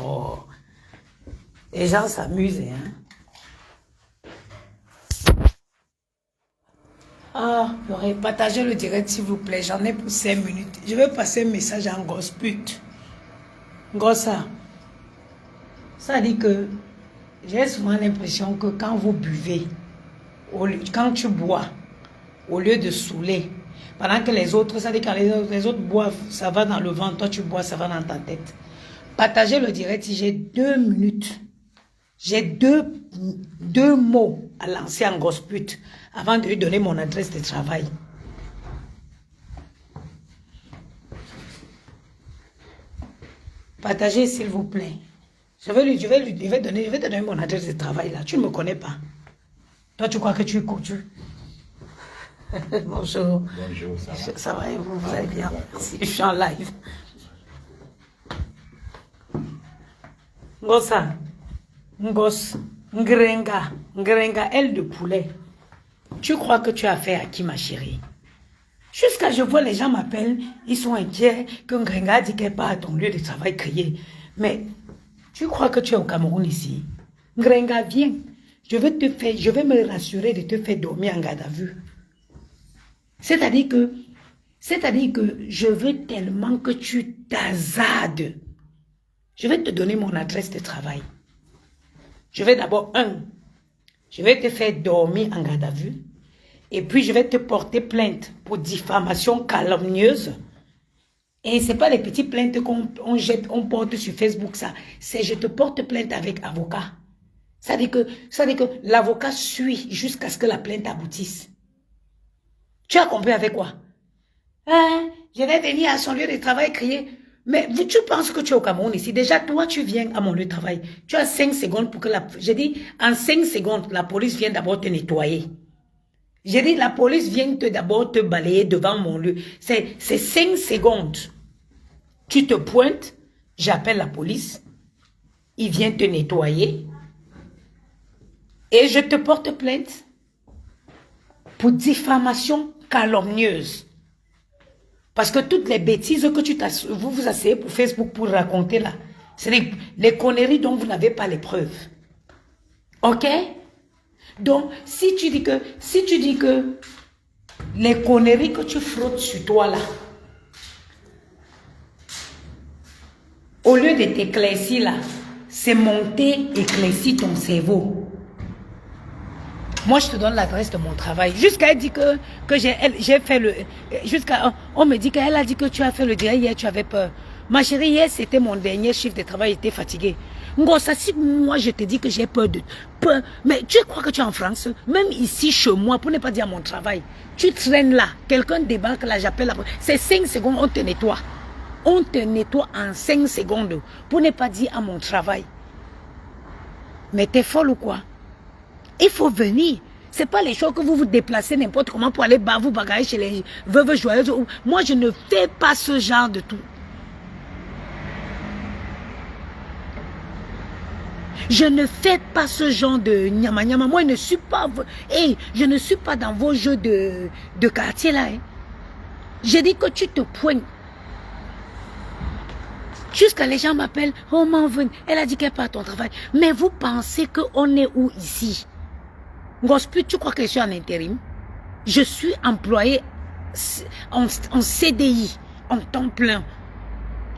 Oh, les gens s'amusent, hein. Ah, j'aurais partagé le direct s'il vous plaît, j'en ai pour 5 minutes. Je vais passer un message en grosse pute. Grossa, ça dit que j'ai souvent l'impression que quand vous buvez, quand tu bois, au lieu de saouler, pendant que les autres, ça dit quand les autres boivent, ça va dans le ventre, toi tu bois, ça va dans ta tête. Partagez le direct si j'ai 2 minutes. J'ai deux mots à lancer en grosse pute avant de lui donner mon adresse de travail. Partagez s'il vous plaît. Je vais donner mon adresse de travail là. Tu ne me connais pas. Toi tu crois que tu es coutu. Bonjour. Bonjour, ça va? Ça va et vous allez bien? Merci. Je suis en live. Ngossa, Ngos, Ngrenga, aile de poulet. Tu crois que tu as fait à qui, ma chérie? Jusqu'à je vois les gens m'appellent, ils sont inquiets que Ngrenga dit qu'elle part à ton lieu de travail crier. Mais tu crois que tu es au Cameroun ici? Ngrenga, viens. Je vais me rassurer de te faire dormir en garde à vue. C'est-à-dire que je veux tellement que tu t'azades. Je vais te donner mon adresse de travail. Je vais d'abord, je vais te faire dormir en garde à vue. Et puis, je vais te porter plainte pour diffamation calomnieuse. Et ce n'est pas les petites plaintes qu'on porte sur Facebook, ça. C'est je te porte plainte avec avocat. Ça veut dire que l'avocat suit jusqu'à ce que la plainte aboutisse. Tu as compris avec quoi? Je vais venir à son lieu de travail crier. Mais tu penses que tu es au Cameroun ici. Déjà, toi, tu viens à mon lieu de travail. Tu as 5 secondes pour que j'ai dit, en 5 secondes, la police vient d'abord te nettoyer. J'ai dit, la police vient d'abord te balayer devant mon lieu. C'est 5 secondes. Tu te pointes, j'appelle la police. Il vient te nettoyer. Et je te porte plainte pour diffamation calomnieuse. Parce que toutes les bêtises que vous vous asseyez pour Facebook pour raconter là, c'est les conneries dont vous n'avez pas les preuves. Ok? Donc, si tu dis que les conneries que tu frottes sur toi là, au lieu de t'éclaircir là, c'est monter, éclaircir ton cerveau. Moi, je te donne l'adresse de mon travail. Jusqu'à elle dit que j'ai fait le... On me dit qu'elle a dit que tu as fait le direct hier, tu avais peur. Ma chérie, hier, c'était mon dernier chiffre de travail, j'étais fatiguée. Ngossa, si moi, je te dis que j'ai peur de... Mais tu crois que tu es en France? Même ici, chez moi, pour ne pas dire mon travail. Tu traînes là, quelqu'un débarque là, j'appelle la... C'est 5 secondes, on te nettoie. On te nettoie en 5 secondes, pour ne pas dire à mon travail. Mais t'es folle ou quoi? Il faut venir. Ce n'est pas les choses que vous vous déplacez n'importe comment pour aller vous bagarrer chez les veuves joyeuses. Moi, je ne fais pas ce genre de tout. Je ne fais pas ce genre de nyama nyama. Moi, je ne suis pas... je ne suis pas dans vos jeux de quartier là. Hein. J'ai dit que tu te pointes. Jusqu'à les gens m'appellent. Oh, Manvin, elle a dit qu'elle part à ton travail. Mais vous pensez qu'on est où ici? Gospel, tu crois que je suis en intérim? Je suis employé en CDI, en temps plein.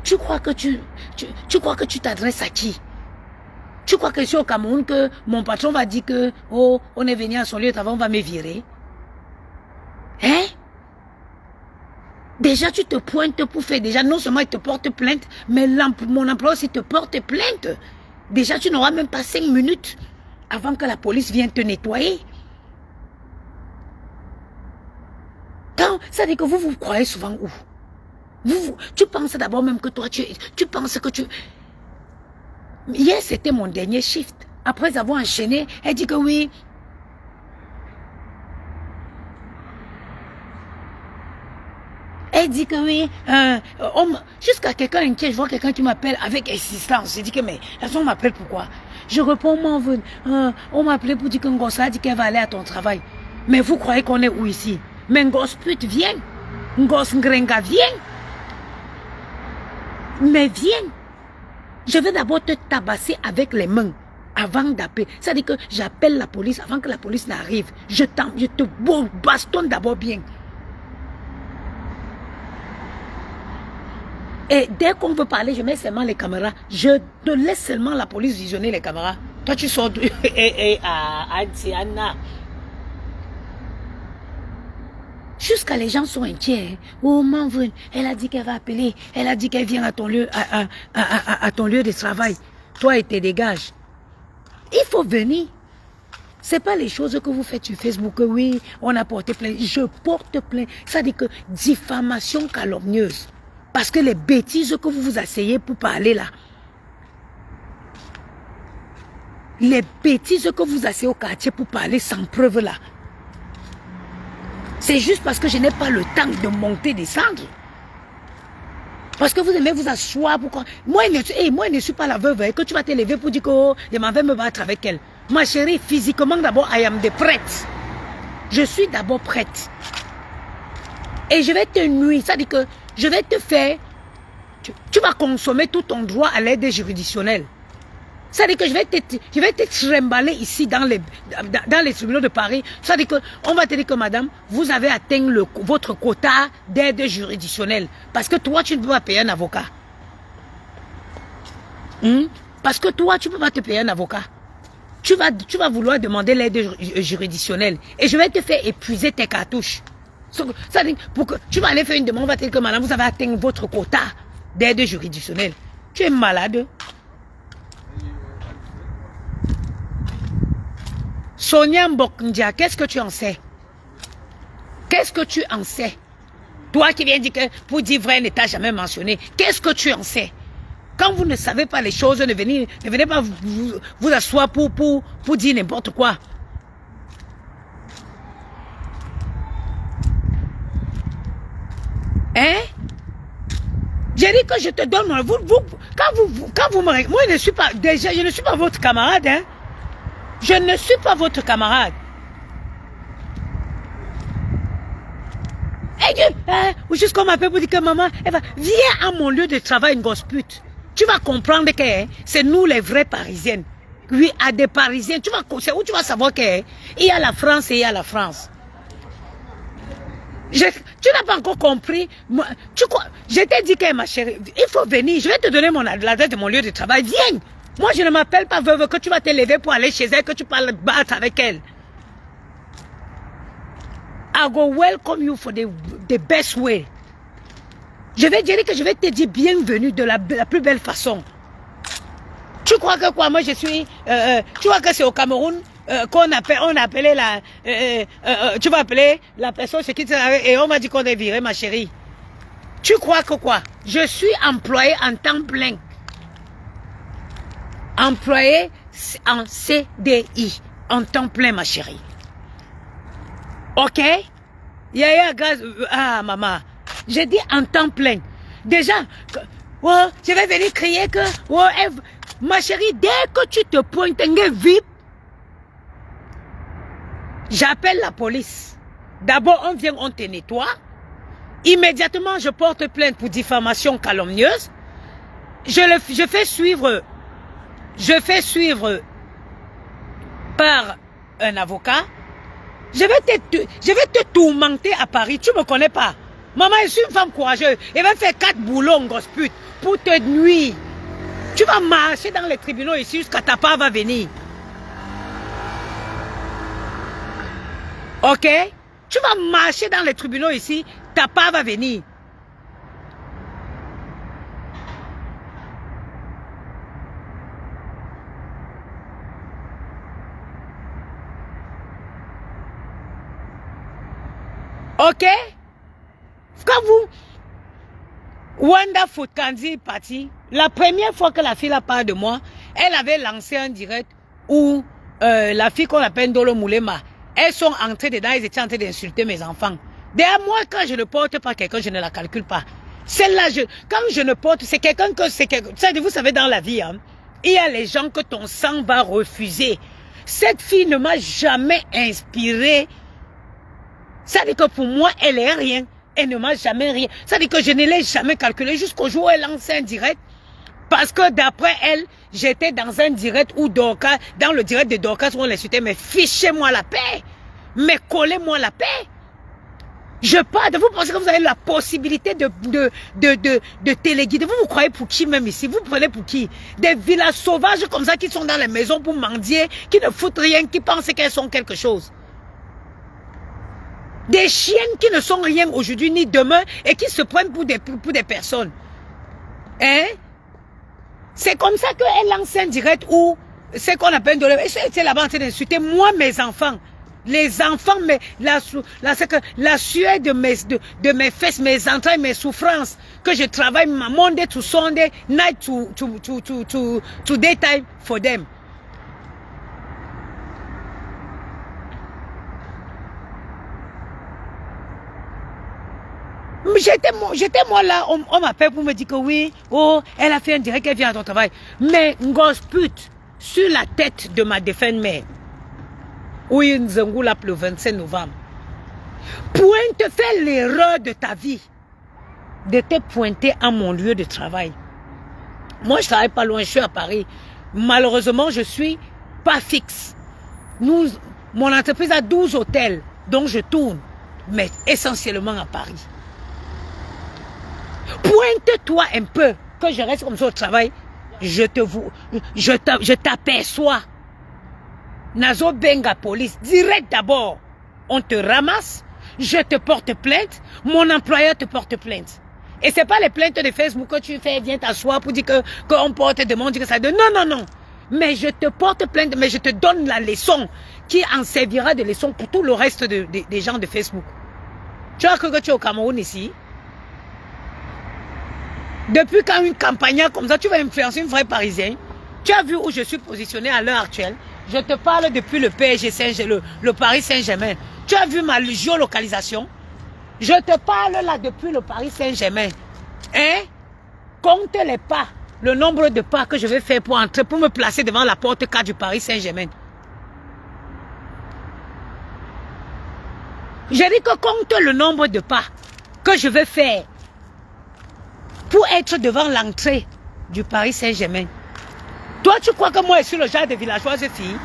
Tu crois que tu t'adresses à qui? Tu crois que je suis au Cameroun, que mon patron va dire que oh, on est venu à son lieu de travail, on va me virer? Hein? Déjà, tu te pointes pour faire déjà, non seulement il te porte plainte, mais mon employeur aussi te porte plainte. Déjà, tu n'auras même pas 5 minutes avant que la police vienne te nettoyer. Quand, ça dit que vous croyez souvent où? Tu penses d'abord même que toi, tu penses que tu... Hier, c'était mon dernier shift. Après avoir enchaîné, elle dit que oui. Elle dit que oui, jusqu'à quelqu'un inquiet, je vois quelqu'un qui m'appelle avec insistance. Je dis que mais, la personne m'appelle pourquoi? Je réponds, on m'a appelé pour dire qu'un gosse a dit qu'elle va aller à ton travail. Mais vous croyez qu'on est où ici? Mais un gosse pute, viens. Un gosse ngrenga, viens. Mais viens. Je vais d'abord te tabasser avec les mains avant d'appeler. C'est-à-dire que j'appelle la police avant que la police n'arrive. Je te bastonne d'abord bien. Et dès qu'on veut parler, je mets seulement les caméras. Je te laisse seulement la police visionner les caméras. Toi, tu sors de... Anna. Jusqu'à les gens sont inquiets. Oh, Manvun, elle a dit qu'elle va appeler. Elle a dit qu'elle vient à ton lieu, à ton lieu de travail. Toi, et tes dégages. Il faut venir. C'est pas les choses que vous faites sur Facebook. Oui, on a porté plainte. Je porte plainte. Ça dit que diffamation calomnieuse. Parce que les bêtises que vous vous asseyez pour parler là. Les bêtises que vous asseyez au quartier pour parler sans preuve là. C'est juste parce que je n'ai pas le temps de monter, descendre. Parce que vous aimez vous asseoir. Pourquoi? Moi, je ne suis pas la veuve. Que tu vas te lever pour dire que oh, je m'en vais me battre avec elle. Ma chérie, physiquement d'abord, I am prête. Je suis d'abord prête. Et je vais te nuire. Ça dit que je vais te faire... Tu vas consommer tout ton droit à l'aide juridictionnelle. Ça dit que je vais te trimballer ici dans les tribunaux de Paris. Ça dit que on va te dire que madame, vous avez atteint votre quota d'aide juridictionnelle. Parce que toi, tu ne peux pas payer un avocat. Parce que toi, tu ne peux pas te payer un avocat. Tu vas vouloir demander l'aide juridictionnelle. Et je vais te faire épuiser tes cartouches. Ça dit, pour que tu vas aller faire une demande, on va te dire que madame, vous avez atteint votre quota d'aide juridictionnelle. Tu es malade. Sonia Mbokndia, qu'est-ce que tu en sais? Qu'est-ce que tu en sais? Toi qui viens dire que pour dire vrai, ne t'a jamais mentionné. Qu'est-ce que tu en sais? Quand vous ne savez pas les choses, ne venez pas vous asseoir pour dire n'importe quoi. Hein? J'ai dit que je te donne... Quand vous me... Moi, je ne suis pas... Déjà, je ne suis pas votre camarade, hein? Je ne suis pas votre camarade. Ou juste qu'on m'appelle pour dire que maman, viens à mon lieu de travail, une gosse pute. Tu vas comprendre que c'est nous les vrais Parisiennes. Oui, à des Parisiens, c'est où tu vas savoir qu'il y a la France et il y a la France. Tu n'as pas encore compris. Je t'ai dit que ma chérie, il faut venir. Je vais te donner l'adresse de mon lieu de travail. Viens. Moi, je ne m'appelle pas veuve que tu vas te lever pour aller chez elle, que tu parles battre avec elle. I go welcome you for the best way. Je vais dire que je vais te dire bienvenue de la plus belle façon. Tu crois que quoi? Moi, je suis... tu vois que c'est au Cameroun on a appelé la... tu vas appeler la personne chez qui tu es et on m'a dit qu'on est viré, ma chérie. Tu crois que quoi? Je suis employé en temps plein. Employé en CDI, en temps plein, ma chérie. Ok? Yaya gaz... Ah, maman. J'ai dit en temps plein. Déjà, oh, je vais venir crier que... Oh, ma chérie, dès que tu te pointes, vite, j'appelle la police. D'abord, on vient, on te nettoie. Immédiatement, je porte plainte pour diffamation calomnieuse. Je fais suivre par un avocat. Je vais te tourmenter à Paris. Tu me connais pas. Maman, je suis une femme courageuse. Elle va faire 4 boulots, gosse pute, pour te nuire. Tu vas marcher dans les tribunaux ici jusqu'à ta part va venir. Ok? Tu vas marcher dans les tribunaux ici, ta part va venir. Ok? Quand Wanda Fotkandi est partie, la première fois que la fille a parlé de moi, elle avait lancé un direct où la fille qu'on appelle Ndolo Moulema, elles sont entrées dedans, elles étaient en train d'insulter mes enfants. Derrière moi, quand je ne porte pas quelqu'un, je ne la calcule pas. Celle-là, quand je ne porte, c'est quelqu'un que c'est quelqu'un. Vous savez, dans la vie, hein, il y a les gens que ton sang va refuser. Cette fille ne m'a jamais inspiré. Ça dit que pour moi, elle est rien. Elle ne m'a jamais rien. Ça dit que je ne l'ai jamais calculé jusqu'au jour où elle lance un direct. Parce que d'après elle, j'étais dans un direct où Dorcas, dans le direct de Dorcas, où on l'insultait, mais fichez-moi la paix. Mais collez-moi la paix. Je parle, vous pensez que vous avez la possibilité de téléguider. Vous croyez pour qui même ici? Vous prenez pour qui? Des villages sauvages comme ça qui sont dans les maisons pour mendier, qui ne foutent rien, qui pensent qu'elles sont quelque chose. Des chiennes qui ne sont rien aujourd'hui ni demain et qui se prennent pour des personnes. Hein? C'est comme ça qu'elle lance un direct où c'est qu'on appelle de c'est là-bas en train d'insulter moi, mes enfants. Les enfants, mais la sueur de mes fesses, mes entrailles, mes souffrances, que je travaille Monday to Sunday, night to daytime for them. J'étais moi là, on m'appelle pour me dire que oui, oh, elle a fait un direct, elle vient à ton travail. Mais, gosse pute, sur la tête de ma défunte mère, oui, Nzangoula le 25 novembre, pointe, fais l'erreur de ta vie de te pointer à mon lieu de travail. Moi, je ne travaille pas loin, je suis à Paris. Malheureusement, je ne suis pas fixe. Mon entreprise a 12 hôtels, dont je tourne, mais essentiellement à Paris. Pointe-toi un peu, que je reste comme ça au travail, je t'aperçois. Nazo Benga police, direct d'abord, on te ramasse, je te porte plainte, mon employeur te porte plainte. Et ce n'est pas les plaintes de Facebook que tu fais, viens t'asseoir pour dire qu'on porte demande, que ça donne. Non, non, non. Mais je te porte plainte, mais je te donne la leçon qui en servira de leçon pour tout le reste des gens de Facebook. Tu vois que tu es au Cameroun ici. Depuis quand une campagne comme ça, tu vas influencer une vraie Parisienne. Tu as vu où je suis positionné à l'heure actuelle. Je te parle depuis le PSG le Paris Saint-Germain. Tu as vu ma géolocalisation. Je te parle là depuis le Paris Saint-Germain. Hein? Compte les pas, le nombre de pas que je vais faire pour entrer, pour me placer devant la porte 4 du Paris Saint-Germain. J'ai dit que compte le nombre de pas que je vais faire pour être devant l'entrée du Paris Saint-Germain. Toi, tu crois que moi, je suis le genre de villageoise fille?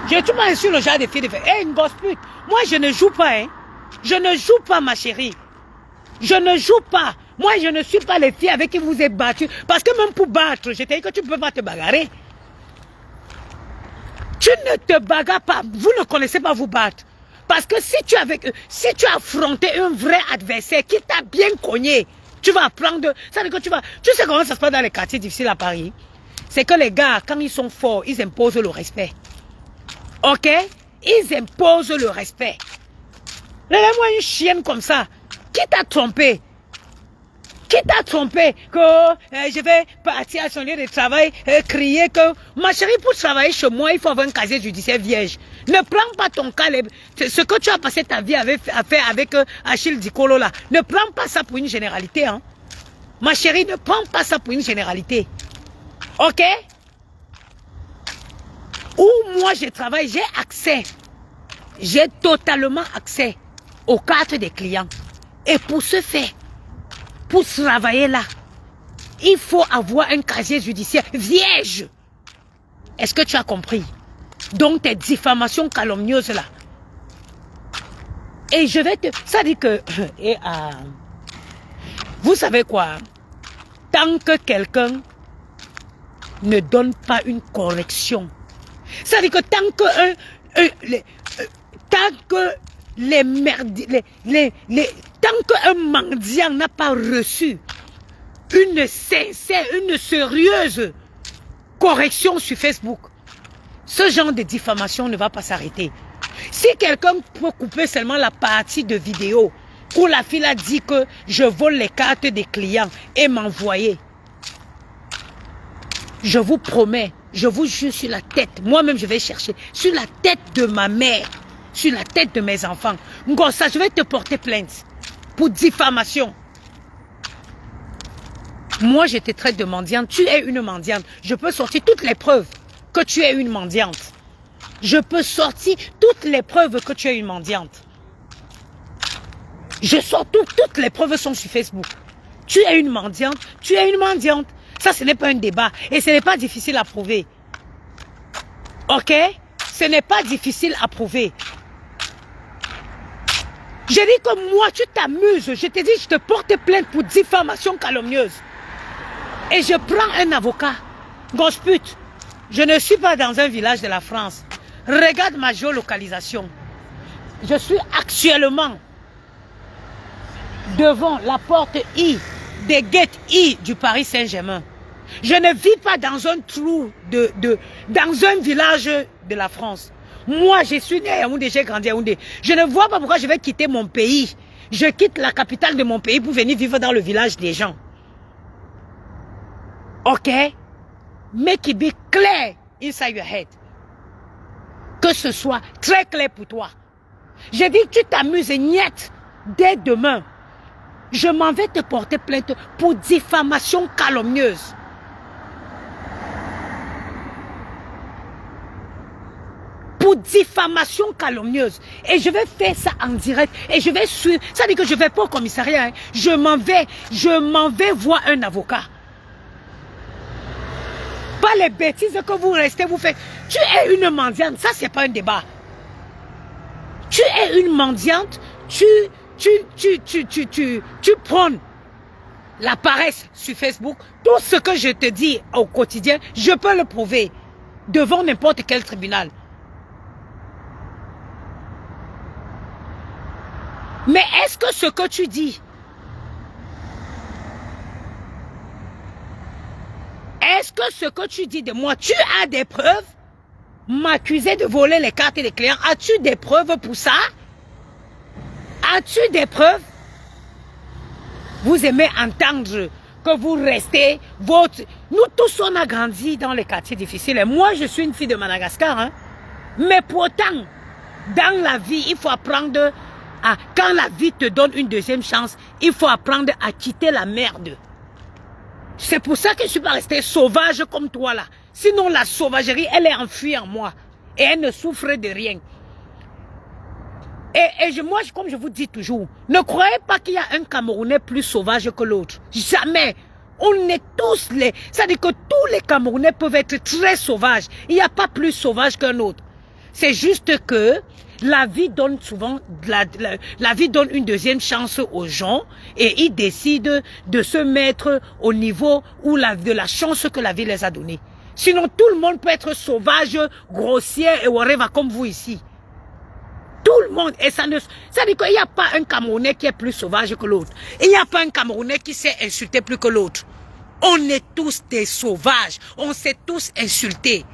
Tu suis le genre de fille de faire. Hé, une gosse pute. Moi, je ne joue pas, hein. Je ne joue pas, ma chérie. Je ne joue pas. Moi, je ne suis pas les filles avec qui vous êtes battus. Parce que même pour battre, je t'ai dit que tu ne peux pas te bagarrer. Tu ne te bagarres pas. Vous ne connaissez pas vous battre. Parce que si tu as affronté un vrai adversaire qui t'a bien cogné, tu vas apprendre. Ça veut dire que tu sais comment ça se passe dans les quartiers difficiles à Paris? C'est que les gars, quand ils sont forts, ils imposent le respect. Ok? Ils imposent le respect. Regardez-moi une chienne comme ça. Qui t'a trompé? Qui t'a trompé? Que je vais partir à son lieu de travail, crier que... Ma chérie, pour travailler chez moi, il faut avoir un casier judiciaire vierge. Ne prends pas ton cas. Ce que tu as passé ta vie à faire avec Achille Dikolo là. Ne prends pas ça pour une généralité. Hein. Ma chérie, ne prends pas ça pour une généralité. Ok? Où moi je travaille, j'ai accès. J'ai totalement accès aux cartes des clients. Et pour ce faire, pour travailler là, il faut avoir un casier judiciaire vierge. Est-ce que tu as compris? Donc tes diffamations calomnieuses là. Et je vais te... Ça dit que... vous savez quoi? Tant que quelqu'un ne donne pas une correction. Ça dit que tant qu'un mendiant n'a pas reçu une sincère, une sérieuse correction sur Facebook, ce genre de diffamation ne va pas s'arrêter. Si quelqu'un peut couper seulement la partie de vidéo où la fille a dit que je vole les cartes des clients et m'envoyer, je vous promets, je vous jure sur la tête, moi-même je vais chercher, sur la tête de ma mère, sur la tête de mes enfants. Ngossa, je vais te porter plainte. pour diffamation. Moi, je te traite de mendiante. Tu es une mendiante. Je peux sortir toutes les preuves que tu es une mendiante. Je peux sortir toutes les preuves que tu es une mendiante. Je sors toutes les preuves sont sur Facebook. Tu es une mendiante. Tu es une mendiante. Ça, ce n'est pas un débat. Et ce n'est pas difficile à prouver. Ok? Ce n'est pas difficile à prouver. J'ai dit que moi, tu t'amuses. Je te dis, je te porte plainte pour diffamation calomnieuse. Et je prends un avocat. Grosse pute. Je ne suis pas dans un village de la France. Regarde ma géolocalisation. Je suis actuellement devant la porte I des gates I du Paris Saint-Germain. Je ne vis pas dans un trou dans un village de la France. Moi, je suis né à Yaoundé, j'ai grandi à Yaoundé. Je ne vois pas pourquoi je vais quitter mon pays. Je quitte la capitale de mon pays pour venir vivre dans le village des gens. Ok? Make it be clear inside your head. Que ce soit très clair pour toi. J'ai dit, tu t'amuses, niette, dès demain. Je m'en vais te porter plainte pour diffamation calomnieuse. Pour diffamation calomnieuse. Et je vais faire ça en direct. Et je vais suivre. Ça dit que je ne vais pas au commissariat. Hein. Je m'en vais voir un avocat. Pas les bêtises que vous restez, vous faites. Tu es une mendiante. Ça, c'est pas un débat. Tu es une mendiante. Tu prends la paresse sur Facebook. Tout ce que je te dis au quotidien, je peux le prouver devant n'importe quel tribunal. Mais est-ce que ce que tu dis, de moi, tu as des preuves? M'accuser de voler les cartes des clients, as-tu des preuves pour ça? As-tu des preuves? Vous aimez entendre que vous restez votre... Nous tous, on a grandi dans les quartiers difficiles. Et moi, je suis une fille de Madagascar. Hein? Mais pourtant, dans la vie, il faut apprendre à... Quand la vie te donne une deuxième chance, il faut apprendre à quitter la merde. C'est pour ça que je ne suis pas restée sauvage comme toi là. Sinon, la sauvagerie, elle est enfuie en moi. Et elle ne souffre de rien. Moi, comme je vous dis toujours, ne croyez pas qu'il y a un Camerounais plus sauvage que l'autre. Jamais. On est tous les... Ça dit que tous les Camerounais peuvent être très sauvages. Il n'y a pas plus sauvage qu'un autre. C'est juste que la vie donne souvent... La vie donne une deuxième chance aux gens et ils décident de se mettre au niveau où de la chance que la vie les a donnée. Sinon, tout le monde peut être sauvage, grossier et whatever comme vous ici. Tout le monde. Et ça dit qu'il n'y a pas un Camerounais qui est plus sauvage que l'autre. Il n'y a pas un Camerounais qui sait insulter plus que l'autre. On est tous des sauvages. On s'est tous insultés.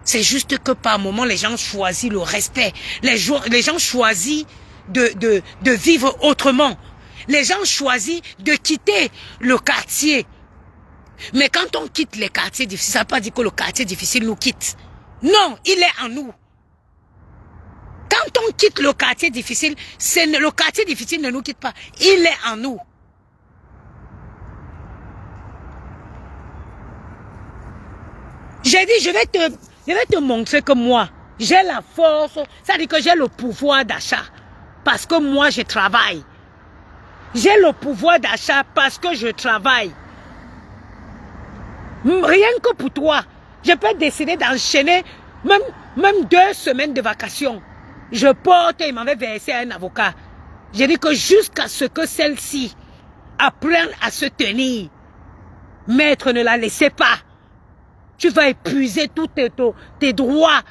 C'est juste que par moment, les gens choisissent le respect. Les gens choisissent de vivre autrement. Les gens choisissent de quitter le quartier. Mais quand on quitte les quartiers difficiles, ça ne veut pas dire que le quartier difficile nous quitte. Non, il est en nous. Quand on quitte le quartier difficile, le quartier difficile ne nous quitte pas. Il est en nous. J'ai dit, je vais te montrer que moi, j'ai la force, ça dit que j'ai le pouvoir d'achat. Parce que moi, je travaille. J'ai le pouvoir d'achat parce que je travaille. Rien que pour toi, je peux décider d'enchaîner même 2 semaines de vacations. Je porte et il m'avait versé à un avocat. J'ai dit que jusqu'à ce que celle-ci apprenne à se tenir, maître, ne la laissez pas. Tu vas épuiser tous tes droits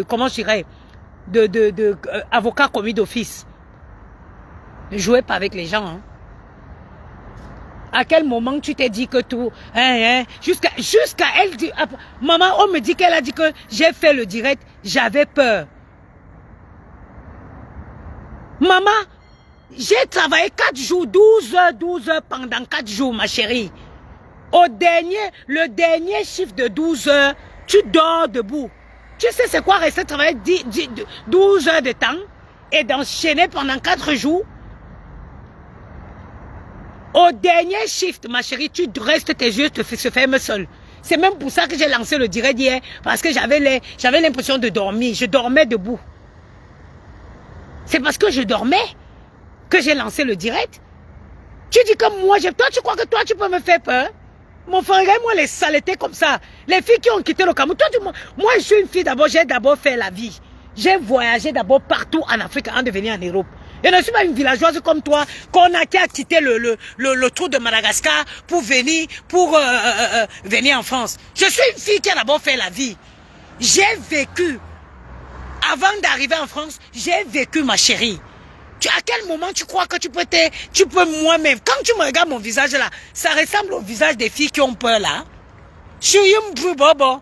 comment je dirais, avocat commis d'office. Ne jouez pas avec les gens, hein. À quel moment tu t'es dit que tout... jusqu'à elle dit... Maman, on me dit qu'elle a dit que j'ai fait le direct. J'avais peur. Maman, j'ai travaillé 4 jours, 12 heures pendant 4 jours, ma chérie. Le dernier chiffre de 12 heures, tu dors debout. Tu sais c'est quoi rester travailler 12 heures de temps et d'enchaîner pendant 4 jours. Au dernier shift, ma chérie, tu restes tes yeux se ferment seuls. C'est même pour ça que j'ai lancé le direct hier, parce que j'avais l'impression de dormir. Je dormais debout. C'est parce que je dormais que j'ai lancé le direct. Tu dis comme moi, toi tu crois que toi tu peux me faire peur? Mon frère, moi les saletés comme ça. Les filles qui ont quitté le Cameroun. Moi je suis une fille d'abord, j'ai d'abord fait la vie. J'ai voyagé d'abord partout en Afrique avant de venir en Europe. Je ne suis pas une villageoise comme toi, qui a quitté le trou de Madagascar pour venir en France. Je suis une fille qui a d'abord fait la vie. J'ai vécu. Avant d'arriver en France, j'ai vécu, ma chérie. À quel moment tu crois que tu peux moi-même, quand tu me regardes mon visage là, ça ressemble au visage des filles qui ont peur là. Je suis une bobo.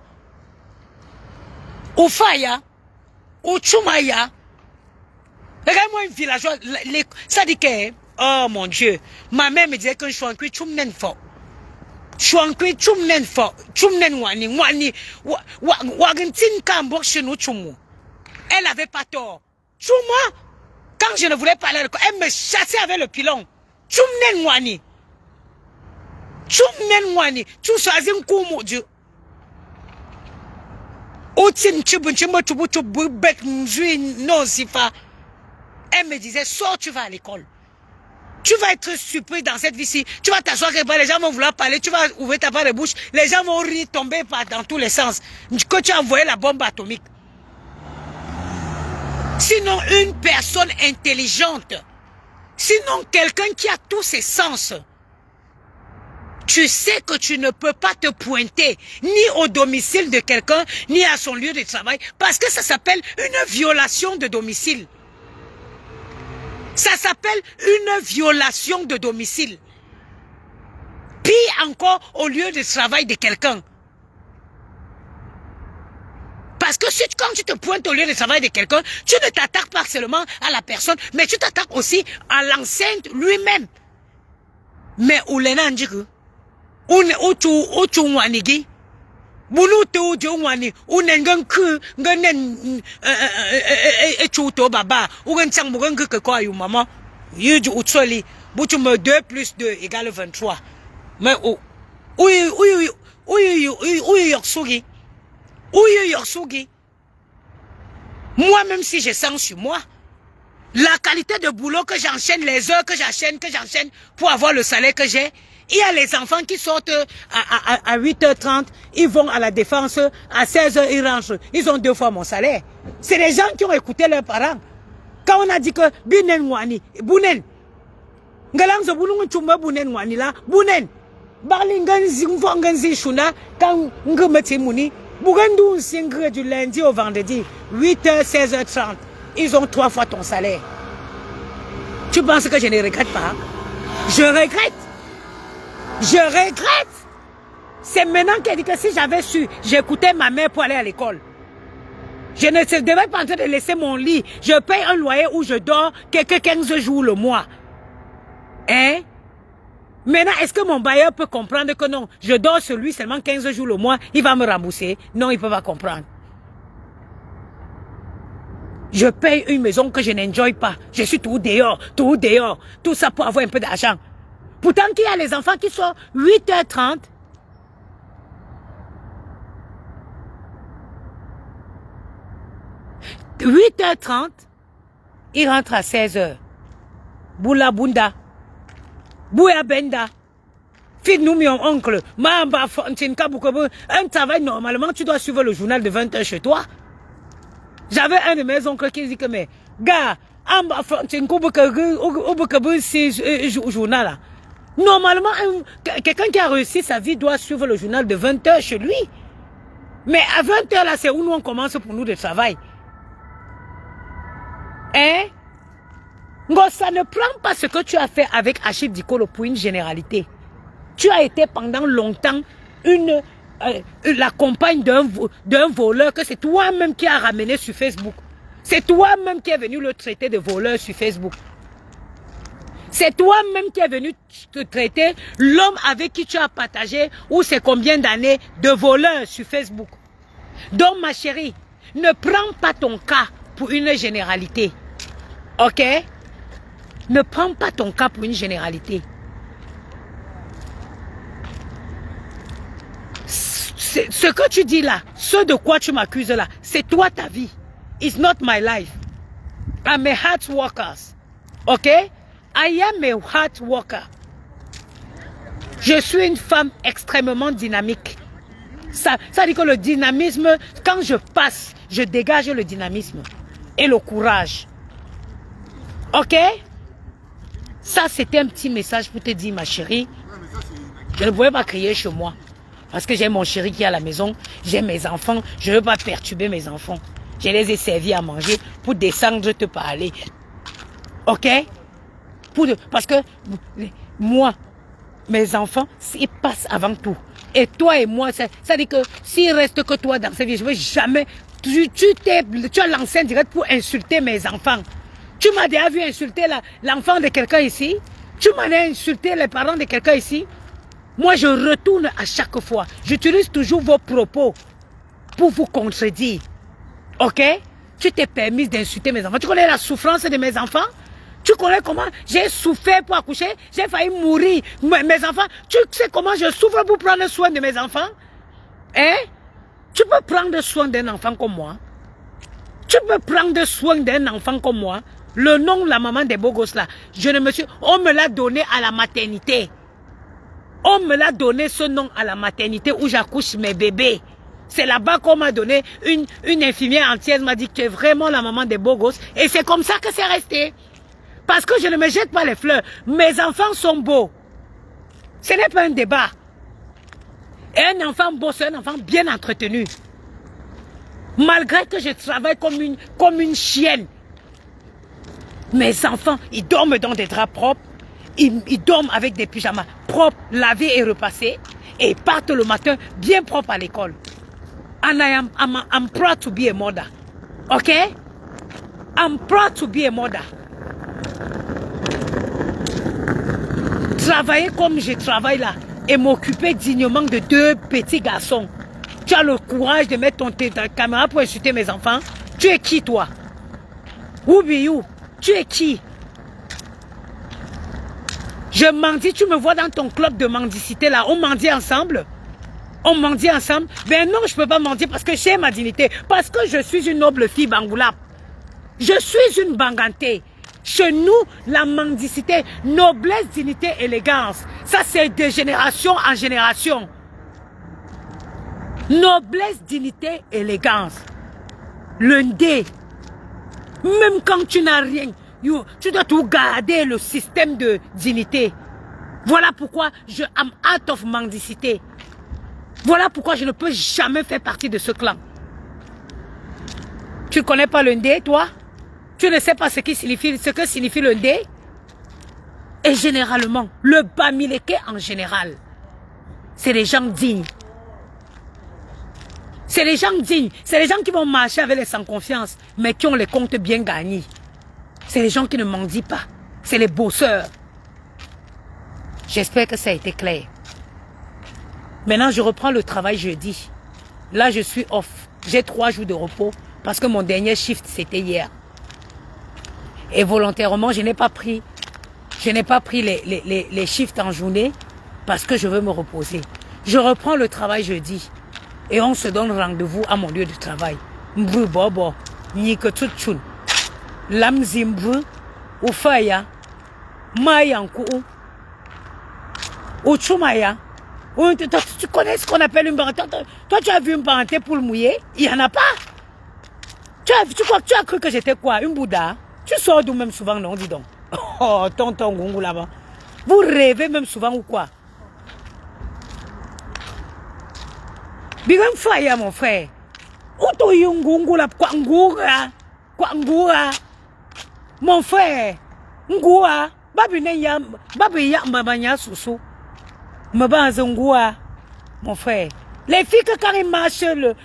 Ou Faya. Ou Chumaya. Regarde-moi une villageoise. Ça dit que, oh mon Dieu, ma mère me disait que je suis un cuit chumnen fort. Je suis un cuit chumnen fort. Chumnen wani. Wagentin kambok chenou chumu. Elle avait pas tort. Chuma, quand je ne voulais pas aller à l'école, elle me chassait avec le pilon. Chumnen wani. Chumnen wani. Tu choisis un coup, mon Dieu. Non, c'est pas. Elle me disait, sors, tu vas à l'école. Tu vas être surpris dans cette vie-ci. Tu vas t'asseoir quelque part, les gens vont vouloir parler, tu vas ouvrir ta barre de bouche, les gens vont rire, tomber dans tous les sens. Que tu as envoyé la bombe atomique. Sinon, une personne intelligente, sinon quelqu'un qui a tous ses sens, tu sais que tu ne peux pas te pointer ni au domicile de quelqu'un, ni à son lieu de travail, parce que ça s'appelle une violation de domicile. Ça s'appelle une violation de domicile. Pire encore au lieu de travail de quelqu'un. Parce que quand tu te pointes au lieu de travail de quelqu'un, tu ne t'attaques pas seulement à la personne, mais tu t'attaques aussi à l'enceinte lui-même. Mais où l'en a-t-il? Où tu wanigi? Bulu te ujo wani unengan ku nganen echuto baba ugan chang mugan ke kwa yu mama yuju utsoli butu me 2 plus 2 égale 23 mais yorsugi moi même si je sens sur moi la qualité de boulot que j'enchaîne, les heures que j'enchaîne pour avoir le salaire que j'ai. Il y a les enfants qui sortent à 8h30, ils vont à la défense, à 16h ils rentrent. Ils ont 2 fois mon salaire. C'est les gens qui ont écouté leurs parents. Quand on a dit que Binen Wani, Bounen, Ngalanzo Boulou Chumba Bounen Wani là, Bounen, Barlingan Zingvangan Shuna, quand Ngumeti Mouni, Bougandou Singre du lundi au vendredi, 8h, 16h30. Ils ont 3 fois ton salaire. Tu penses que je ne regrette pas? Je regrette. Je regrette. C'est maintenant qu'elle dit que si j'avais su, j'écoutais ma mère pour aller à l'école. Je ne devais pas en train de laisser mon lit. Je paye un loyer où je dors quelques 15 jours le mois. Hein? Maintenant, est-ce que mon bailleur peut comprendre que non, je dors sur lui seulement 15 jours le mois, il va me rembourser? Non, il ne peut pas comprendre. Je paye une maison que je n'enjoy pas. Je suis tout dehors. Tout ça pour avoir un peu d'argent. Pourtant, qu'il y a les enfants qui sont 8h30. « 8h30, ils rentrent à 16h. Boula Bunda. Bouya Benda. Fille nous, mon oncle. Mamba Fontine Kaboukobo. Un travail, normalement, tu dois suivre le journal de 20h chez toi. J'avais un de mes oncles qui dit que, mais, gars, journal. Normalement, quelqu'un qui a réussi sa vie doit suivre le journal de 20h chez lui. Mais à 20h, là, c'est où nous on commence pour nous de travail. Hein? Ça ne prend pas ce que tu as fait avec Achille Dikolo pour une généralité. Tu as été pendant longtemps la compagne d'un voleur que c'est toi-même qui as ramené sur Facebook. C'est toi-même qui est venu le traiter de voleur sur Facebook. C'est toi-même qui est venu te traiter l'homme avec qui tu as partagé ou c'est combien d'années de voleur sur Facebook. Donc ma chérie, ne prends pas ton cas pour une généralité. Ok? Ne prends pas ton cas pour une généralité. Ce que tu dis là, ce de quoi tu m'accuses là, c'est toi ta vie. It's not my life. I'm a hard worker. Ok? I am a hard worker. Je suis une femme extrêmement dynamique. Ça dit que le dynamisme, quand je passe, je dégage le dynamisme et le courage. Ok? Ça, c'était un petit message pour te dire, ma chérie. Je ne pouvais pas crier chez moi. Parce que j'ai mon chéri qui est à la maison, j'ai mes enfants, je ne veux pas perturber mes enfants. Je les ai servis à manger pour descendre te parler. Ok? Parce que moi, mes enfants, ils passent avant tout. Et toi et moi, ça dit que s'il reste que toi dans cette vie, je ne veux jamais... Tu as lancé un direct pour insulter mes enfants. Tu m'as déjà vu insulter l'enfant de quelqu'un ici? Tu m'as insulté les parents de quelqu'un ici? Moi, je retourne à chaque fois. J'utilise toujours vos propos pour vous contredire. Ok? Tu t'es permis d'insulter mes enfants. Tu connais la souffrance de mes enfants? Tu connais comment j'ai souffert pour accoucher? J'ai failli mourir. Mes enfants, tu sais comment je souffre pour prendre soin de mes enfants? Hein? Tu peux prendre soin d'un enfant comme moi? Tu peux prendre soin d'un enfant comme moi? Le nom de la maman des beaux gosses là, on me l'a donné à la maternité. On me l'a donné ce nom à la maternité où j'accouche mes bébés. C'est là-bas qu'on m'a donné, une infirmière entière m'a dit que tu es vraiment la maman des beaux gosses. Et c'est comme ça que c'est resté. Parce que je ne me jette pas les fleurs. Mes enfants sont beaux. Ce n'est pas un débat. Et un enfant beau, c'est un enfant bien entretenu. Malgré que je travaille comme une chienne. Mes enfants, ils dorment dans des draps propres. Ils dorment avec des pyjamas propres, lavés et repassés. Et ils partent le matin bien propres à l'école. And I'm proud to be a mother. Ok? I'm proud to be a mother. Travailler comme je travaille là et m'occuper dignement de 2 petits garçons. Tu as le courage de mettre ta caméra pour insulter mes enfants? Tu es qui toi? Who be you? Tu es qui? Je mendie, tu me vois dans ton club de mendicité là, on mendie ensemble? On mendie ensemble? Ben non, je ne peux pas mendier parce que j'ai ma dignité. Parce que je suis une noble fille bangoula. Je suis une bangantée. Chez nous, la mendicité, noblesse, dignité, élégance. Ça, c'est de génération en génération. Noblesse, dignité, élégance. Le ndé. Même quand tu n'as rien, tu dois tout garder le système de dignité. Voilà pourquoi je am out of mendicité. Voilà pourquoi je ne peux jamais faire partie de ce clan. Tu ne connais pas le ndé, toi? Tu ne sais pas ce que signifie le ndé? Et généralement, le bamileke en général, c'est les gens dignes. C'est les gens dignes. C'est les gens qui vont marcher avec les sans confiance, mais qui ont les comptes bien gagnés. C'est les gens qui ne mendient pas. C'est les bosseurs. J'espère que ça a été clair. Maintenant, je reprends le travail jeudi. Là, je suis off. J'ai 3 jours de repos parce que mon dernier shift, c'était hier. Et volontairement, je n'ai pas pris les shifts en journée parce que je veux me reposer. Je reprends le travail jeudi. Et on se donne rendez-vous à mon lieu de travail. Mbru bobo, nyike tutchun. Lam zimbru, ufaya, mayanku, uchumaya. Tu connais ce qu'on appelle une parenté? Toi, tu as vu une parenté pour le mouiller? Il n'y en a pas. Tu as cru que j'étais quoi? Une Bouddha? Tu sors d'où même souvent, non? Dis donc. Oh, tonton Gungu là-bas. Vous rêvez même souvent ou quoi? Bigam fire, mon frère. Uto yungungu la kwa ngura. Kwa ngura. Mon frère. Ngura. Babi ya mbabanya sousou. Mbabanya mon frère. Les filles que quand ils marchent le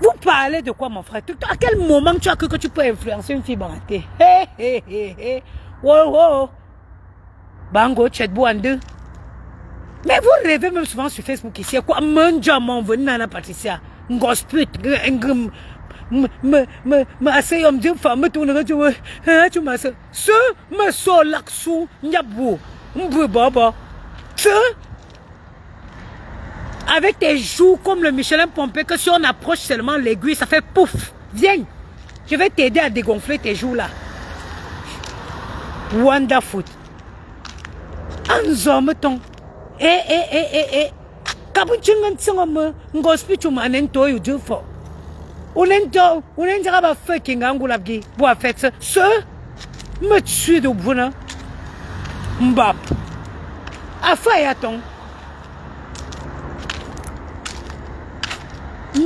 vous parlez de quoi, mon frère? À quel moment tu as cru que tu peux influencer une fille bantée? Hé, hé, hé, hé. Wow, wow. Bango, tchèdbou en deux. Mais vous rêvez même souvent sur Facebook ici. Quoi, mon dieu, mon venu, Nana Patricia. Ngosput, assez homme d'une femme, tu ne tu m'as ce me so laxou, nyabou, baba. Ce avec tes joues comme le Michelin pompé, que si on approche seulement l'aiguille, ça fait pouf. Viens, je vais t'aider à dégonfler tes joues là. Wonderful. Anzometon. Kabuchingan tsangam ngospichu manento yu jufo. Unenja ba fucking angulabgi. Boa fait ce me tue de buna. Mbap. Afayaton.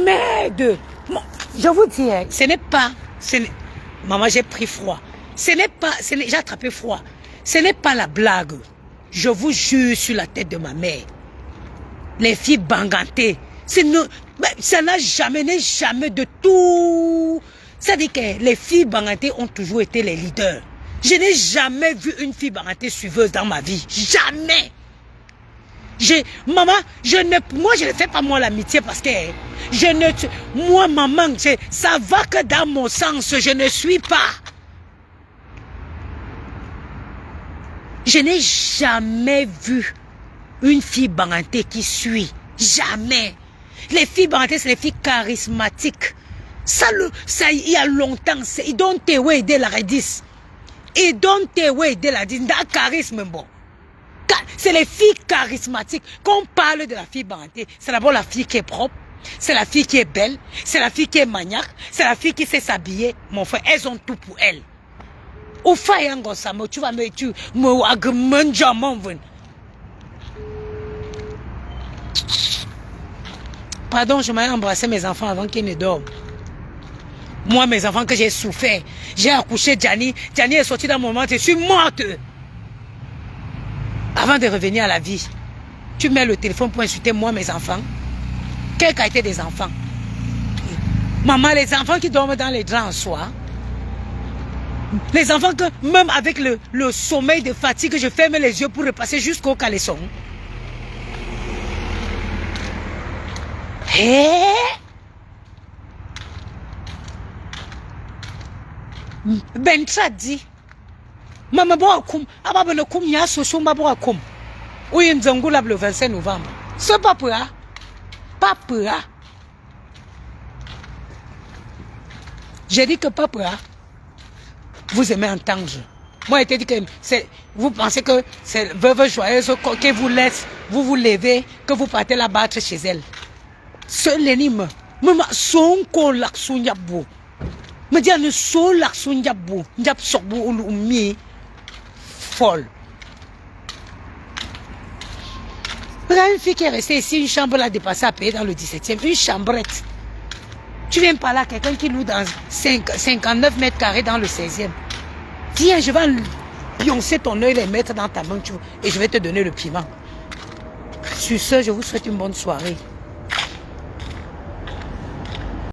Merde. Je vous dis, ce n'est pas. Maman, j'ai pris froid. Ce n'est pas. J'ai attrapé froid. Ce n'est pas la blague. Je vous jure sur la tête de ma mère. Les filles bangantées. Ça n'a jamais de tout. Ça dit que les filles bangantées ont toujours été les leaders. Je n'ai jamais vu une fille bangantée suiveuse dans ma vie. Jamais. Maman, moi je ne fais pas moi l'amitié parce que moi maman, ça va que dans mon sens, je ne suis pas. Je n'ai jamais vu une fille bangantée qui suit. Jamais. Les filles bangantées, c'est les filles charismatiques. Ça, il y a longtemps, ils donnent tes way de la redis. Ils donnent tes way de la redis. Dans charisme, bon. C'est les filles charismatiques. Quand on parle de la fille bangantée, c'est d'abord la fille qui est propre, c'est la fille qui est belle, c'est la fille qui est maniaque, c'est la fille qui sait s'habiller. Mon frère, elles ont tout pour elles. Au fayango samo, tu vas me tuer, me agmenja monven. Pardon, je m'ai embrassé mes enfants avant qu'ils ne dorment. Moi, mes enfants que j'ai souffert, j'ai accouché Gianni. Gianni est sorti dans mon ventre, je suis morte. Avant de revenir à la vie, tu mets le téléphone pour insulter moi, mes enfants. Quelle qualité des enfants? Maman, les enfants qui dorment dans les draps en soie. Les enfants que, même avec le sommeil de fatigue, je ferme les yeux pour repasser jusqu'au caleçon. Bentra dit. Maman boakum, ababene kum ya soshumba boakum. Ouye nzangula le 25 novembre. Ce papa, papa. J'ai dit que papa, vous aimez entendre. Moi, j'ai dit que vous pensez que c'est veuve joyeuse que vous laisse, vous vous levez, que vous partez la battre chez elle. Ce l'énigme, maman, son ko laksu nyabou. Me dit ne so laksu nyabou, nyab sokbu umi. Folle. Regarde une fille qui est restée ici, une chambre l'a dépassé à payer dans le 17e, une chambrette. Tu viens par là, quelqu'un qui loue dans 59 mètres carrés dans le 16e. Viens, je vais pioncer ton œil, les mettre dans ta main et je vais te donner le piment. Sur ce, je vous souhaite une bonne soirée.